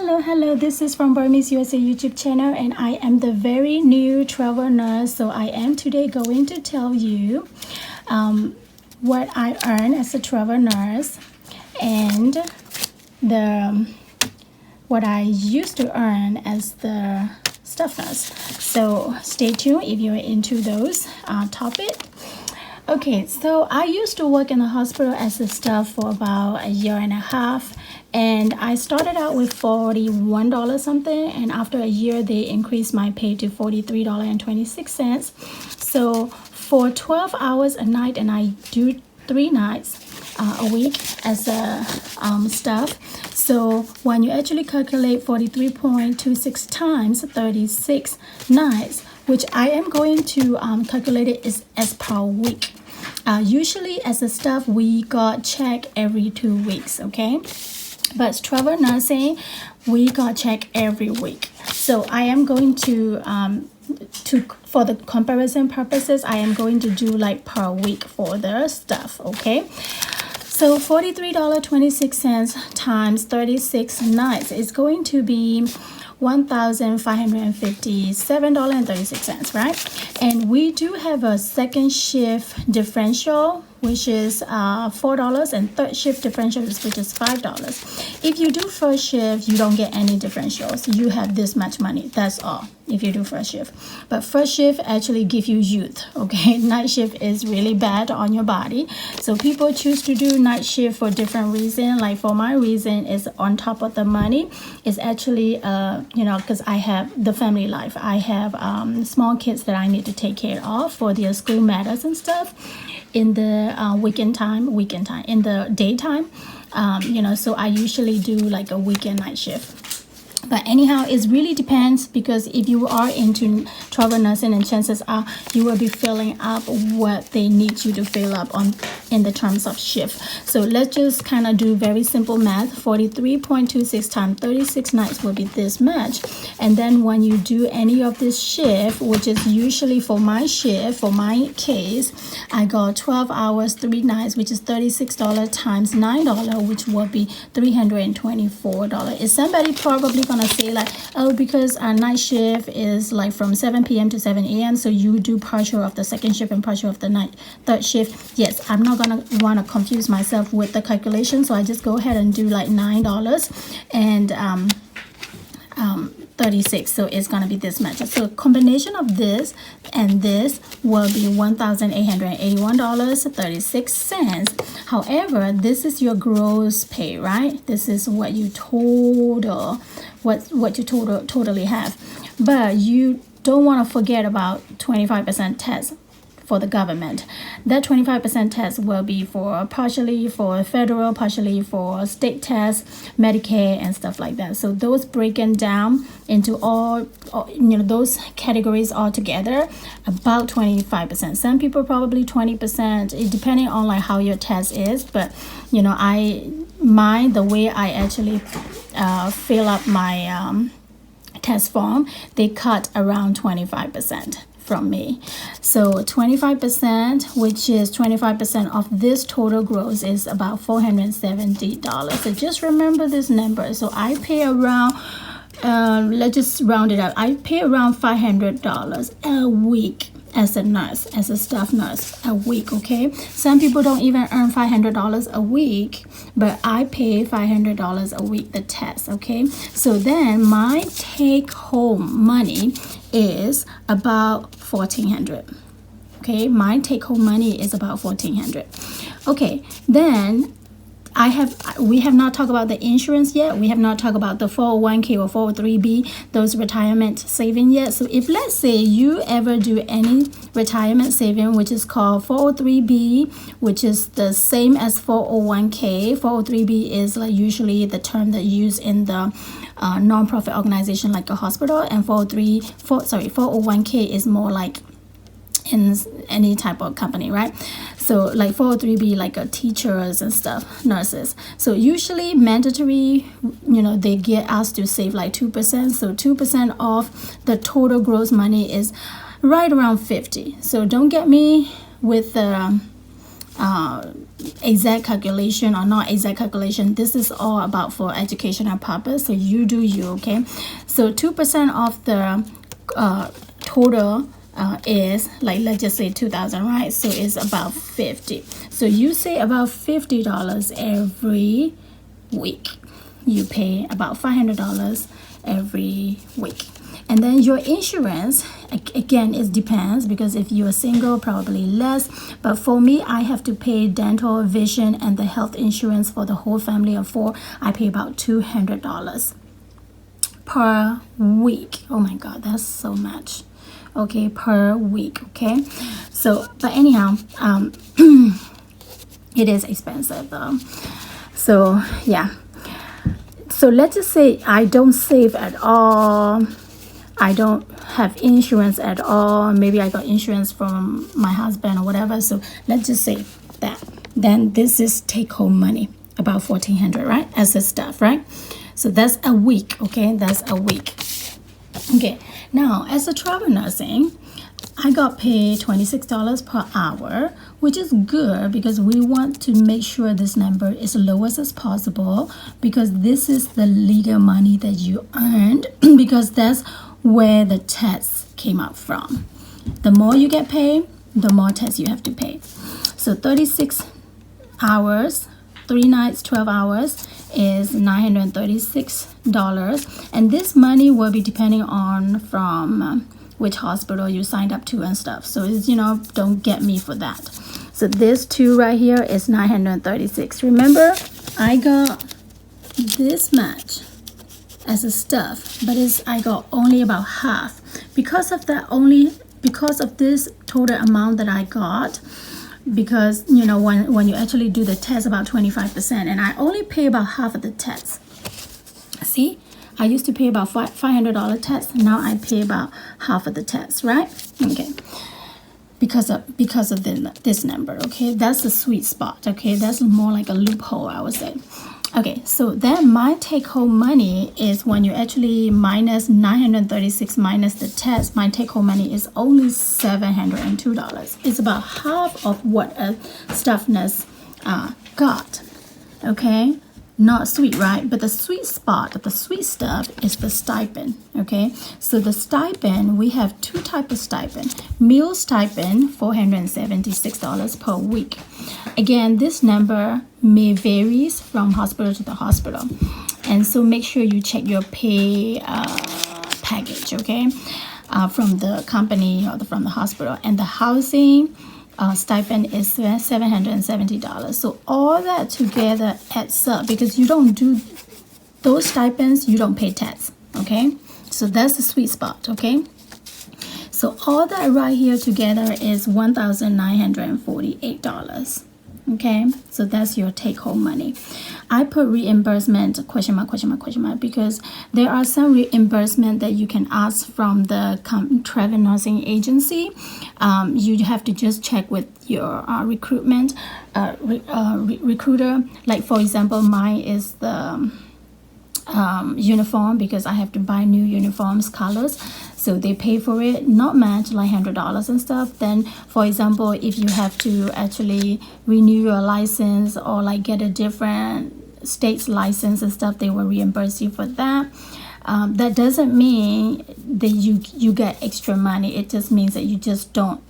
Hello, this is from Burmese USA YouTube channel, and I am the very new travel nurse. So I am today going to tell you what I earn as a travel nurse and what I used to earn as the staff nurse. So stay tuned if you're into those topics. Okay, so I used to work in the hospital as a staff for about a year and a half, and I started out with $41 something, and after a year they increased my pay to $43.26. So for 12 hours a night, and I do 3 nights a week as a staff. So when you actually calculate 43.26 times 36 nights, which I am going to calculate it is as per week. Usually as a staff, we got check every 2 weeks, okay? But travel nursing, we got check every week. So I am going to for the comparison purposes, I am going to do like per week for the staff, okay? So $43.26 times 36 nights is going to be $1,557.36, right? And we do have a second shift differential, which is $4, and third shift differential, which is $5. If you do first shift, you don't get any differentials. You have this much money, that's all, if you do first shift. But first shift actually give you youth, okay? Night shift is really bad on your body. So people choose to do night shift for different reasons. Like for my reason is on top of the money. It's actually, because I have the family life. I have small kids that I need to take care of for their school matters and stuff. In the weekend time, in the daytime, so I usually do like a weekend night shift. But anyhow, it really depends, because if you are into travel nursing, and chances are you will be filling up what they need you to fill up on in the terms of shift. So let's just kind of do very simple math. 43.26 times 36 nights will be this much. And then when you do any of this shift, which is usually for my shift, for my case, I got 12 hours, 3 nights, which is $36 times $9, which will be $324. Is somebody probably gonna say like, oh, because our night shift is like from 7 p.m. to 7 a.m. so you do partial of the second shift and partial of the third shift. Yes, I'm not gonna want to confuse myself with the calculation, so I just go ahead and do like $9 and 36, so it's gonna be this much. So combination of this and this will be $1,881.36. However, this is your gross pay, right? This is what you totally have. But you don't want to forget about 25% tax for the government. That 25% tax will be partially for federal, partially for state tax, Medicare, and stuff like that. So those breaking down into all those categories all together, about 25%. Some people probably 20%, depending on like how your tax is. But the way I actually fill up my tax form, they cut around 25% from me. So 25%, which is 25% of this total gross, is about $470. So just remember this number. So I pay around let's just round it up. I pay around $500 a week as a nurse, as a staff nurse, a week, okay? Some people don't even earn $500 a week, but I pay $500 a week, the tax, okay? So then my take-home money is about $1,400, okay? My take-home money is about $1,400. Okay, then we have not talked about the insurance yet. We have not talked about the 401k or 403b, those retirement saving yet. So if let's say you ever do any retirement saving, which is called 403b, which is the same as 401k. 403b is like usually the term that used in the non-profit organization like a hospital, and 401k is more like in any type of company, right? So like 403b, like teachers and stuff, nurses. So usually mandatory, they get us to save like 2%. So 2% of the total gross money is right around 50. So don't get me with the exact calculation or not exact calculation. This is all about for educational purpose, so you do you. Okay, so 2% of the total is like, let's just say 2,000, right? So it's about 50. So you say about $50 every week. You pay about $500 every week. And then your insurance, again, it depends, because if you're single, probably less. But for me, I have to pay dental, vision, and the health insurance for the whole family of 4. I pay about $200 per week. Oh my God, that's so much. Okay, per week. Okay, so but anyhow, it is expensive though. So yeah, so let's just say I don't save at all, I don't have insurance at all. Maybe I got insurance from my husband or whatever. So let's just say that. Then this is take-home money, about $1,400, right? As the stuff, right? So that's a week. Okay, that's a week. Okay, now as a travel nursing, I got paid $26 per hour, which is good because we want to make sure this number is lowest as possible, because this is the legal money that you earned because that's where the tax came out from. The more you get paid, the more tax you have to pay. So 36 hours, 3 nights, 12 hours is $936. And this money will be depending on from which hospital you signed up to and stuff. So it's, don't get me for that. So this 2 right here is $936. Remember, I got this much as a stuff, but I got only about half because of this total amount that I got. Because when you actually do the test, about 25%, and I only pay about half of the test. See, I used to pay about $500 test. Now I pay about half of the test, right? Okay, because of this number. Okay, that's the sweet spot. Okay, that's more like a loophole, I would say. Okay, so then my take-home money is when you actually minus 936 minus the tax, my take-home money is only $702. It's about half of what a staff nurse got. Okay, not sweet, right? But the sweet spot, the sweet stuff is the stipend. Okay, so the stipend, we have 2 types of stipend. Meal stipend, $476 per week. Again, this number may varies from hospital to the hospital, and so make sure you check your pay package, okay, from the company or from the hospital. And the housing stipend is $770. So all that together adds up, because you don't do those stipends, you don't pay tax. Okay, so that's the sweet spot. Okay, so all that right here together is $1,948. Okay, so that's your take-home money. I put reimbursement question mark because there are some reimbursement that you can ask from the travel nursing agency. You have to just check with your recruiter. Like for example, mine is the uniform, because I have to buy new uniforms colors, so they pay for it, not much, like $100 and stuff. Then for example, if you have to actually renew your license or like get a different state's license and stuff, they will reimburse you for that. That doesn't mean that you get extra money. It just means that you just don't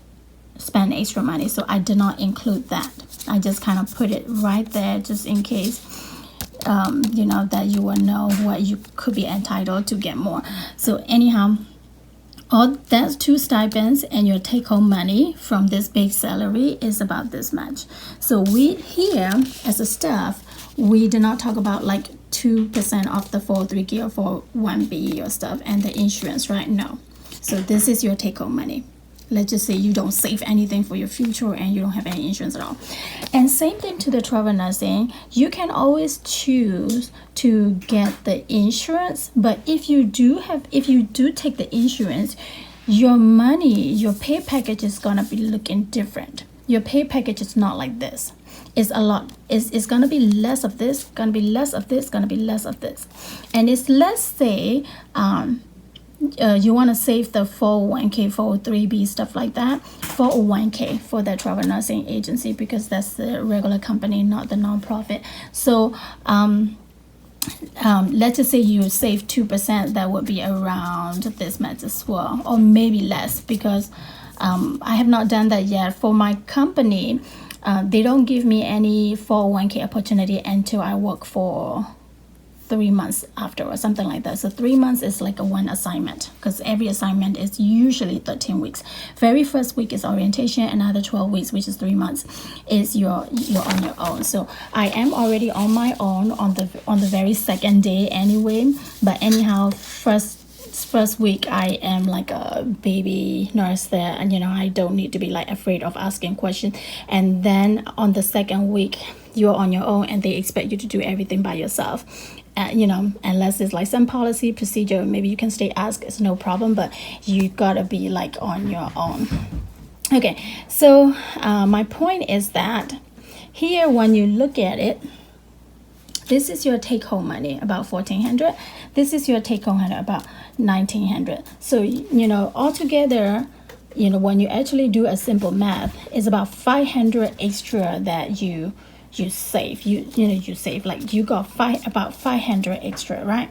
spend extra money. So I did not include that. I just kind of put it right there just in case that you will know what you could be entitled to get more. So anyhow, all that's 2 stipends, and your take-home money from this big salary is about this much. So we here as a staff, we did not talk about like 2% of the 403k or 401b or stuff and the insurance, right? No. So this is your take-home money. Let's just say you don't save anything for your future and you don't have any insurance at all. And same thing to the travel nursing. You can always choose to get the insurance, but if you do take the insurance, your money, your pay package is gonna be looking different. Your pay package is not like this. It's a lot. It's gonna be less of this, gonna be less of this, gonna be less of this. And it's, let's say you want to save the 401k, 403b, stuff like that. 401k for the travel nursing agency, because that's the regular company, not the nonprofit. So let's just say you save 2%, that would be around this much as well, or maybe less, because I have not done that yet. For my company, they don't give me any 401k opportunity until I work for 3 months after, or something like that. So 3 months is like a one assignment, because every assignment is usually 13 weeks. Very first week is orientation, another 12 weeks, which is 3 months, is you're on your own. So I am already on my own on the very second day anyway. But anyhow, first week I am like a baby nurse there, and I don't need to be like afraid of asking questions. And then on the second week, you're on your own, and they expect you to do everything by yourself. Unless it's like some policy procedure, maybe you can stay ask, it's no problem, but you gotta be like on your own. Okay, so my point is that here, when you look at it, this is your take-home money, about $1,400. This is your take-home money, about $1,900. So altogether, when you actually do a simple math, it's about $500 extra that you save. You save, like you got about $500 extra, right?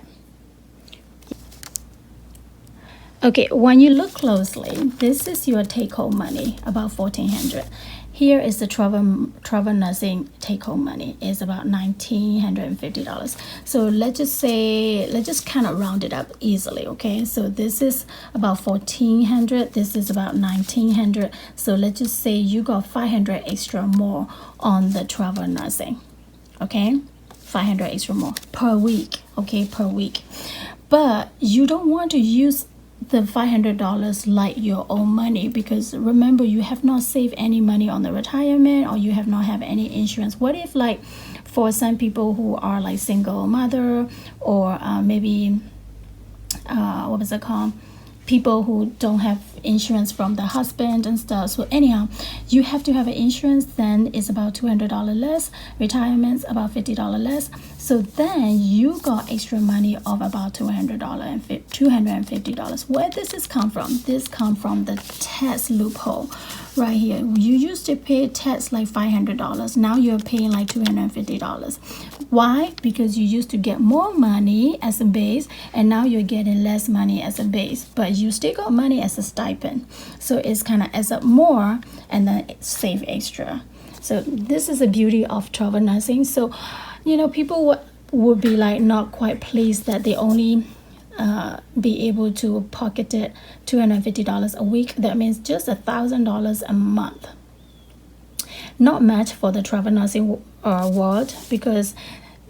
Okay, when you look closely, this is your take-home money, about $1,400. Here is the travel nursing take-home money, is about $1,950. So let's just kind of round it up easily, okay? So this is about $1,400. This is about $1,900. So let's just say you got $500 extra more on the travel nursing, okay? $500 extra more per week, okay? Per week. But you don't want to use the $500 like your own money, because remember, you have not saved any money on the retirement, or you have not have any insurance. What if, like, for some people who are like single mother, or maybe what was it called, people who don't have insurance from the husband and stuff. So anyhow, you have to have an insurance, then it's about $200 less. Retirement's about $50 less. So then you got extra money of about $250. Where does this come from? This come from the tax loophole right here. You used to pay tax like $500. Now you're paying like $250. Why? Because you used to get more money as a base, and now you're getting less money as a base, but you still got money as a stipend. So it's kind of adds up more, and then save extra. So this is the beauty of travel nursing. So people would be like not quite pleased that they only be able to pocket it $250 a week. That means just $1,000 a month. Not much for the travel nursing world, because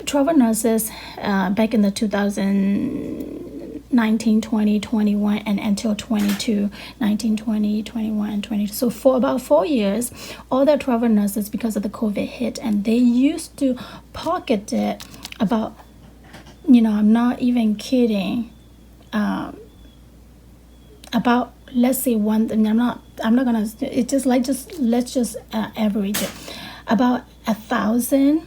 travel nurses back in the 2019, 20, 21, and until 22, 19, 20, 21, and 22. So for about 4 years, all the travel nurses, because of the COVID hit, and they used to pocket it about, I'm not even kidding, about, let's say I'm not gonna, it's just like, let's just average it, about 1,000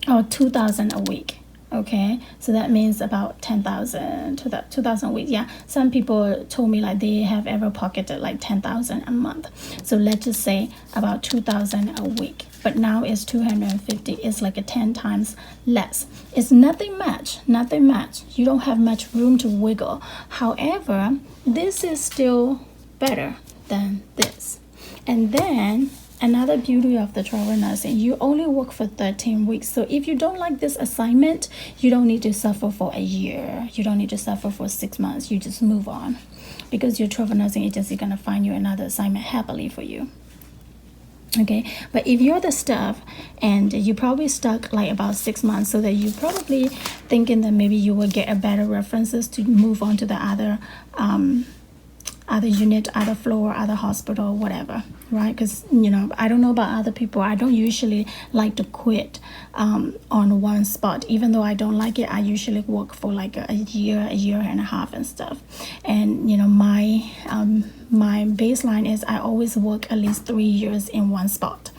or 2,000 a week. Okay, so that means about 10,000 to that 2,000 a week. Yeah, some people told me like they have ever pocketed like 10,000 a month. So let's just say about 2,000 a week. But now it's 250. It's like a 10 times less. It's nothing much. You don't have much room to wiggle. However, this is still better than this. And then another beauty of the travel nursing, you only work for 13 weeks. So if you don't like this assignment, you don't need to suffer for a year. You don't need to suffer for 6 months. You just move on, because your travel nursing agency is going to find you another assignment happily for you. Okay, but if you're the staff and you probably stuck like about 6 months, so that you probably thinking that maybe you will get a better references to move on to the other unit, other floor, other hospital, whatever, right? Because I don't know about other people, I don't usually like to quit on one spot. Even though I don't like it, I usually work for like a year and a half and stuff. And my baseline is I always work at least 3 years in one spot.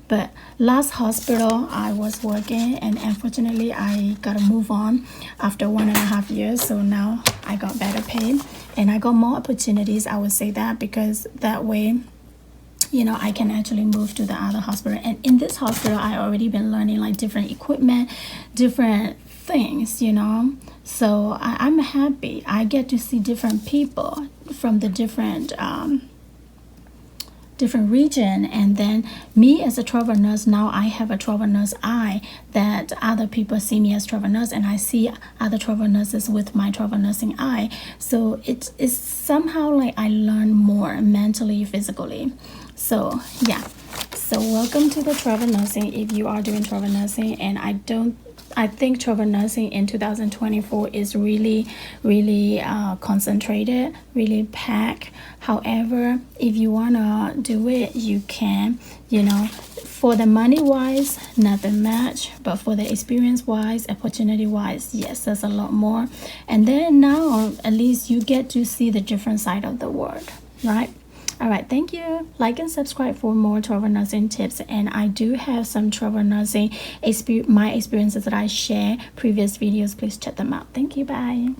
But last hospital I was working, and unfortunately I gotta move on after 1.5 years. So now I got better pay and I got more opportunities. I would say that, because that way, you know, I can actually move to the other hospital. And in this hospital I already been learning like different equipment, different things, you know. So I'm happy. I get to see different people from the different region. And then me as a travel nurse, now I have a travel nurse eye, that other people see me as travel nurse, and I see other travel nurses with my travel nursing eye. So it's somehow like I learn more mentally, physically. So yeah, so welcome to the travel nursing if you are doing travel nursing. And I think travel nursing in 2024 is really concentrated, really packed. However, if you wanna do it, you can. You know, for the money wise, nothing much, but for the experience wise, opportunity wise, yes, there's a lot more. And then now at least you get to see the different side of the world, right? All right, thank you. Like and subscribe for more travel nursing tips. And I do have some travel nursing my experiences that I share previous videos. Please check them out. Thank you. Bye.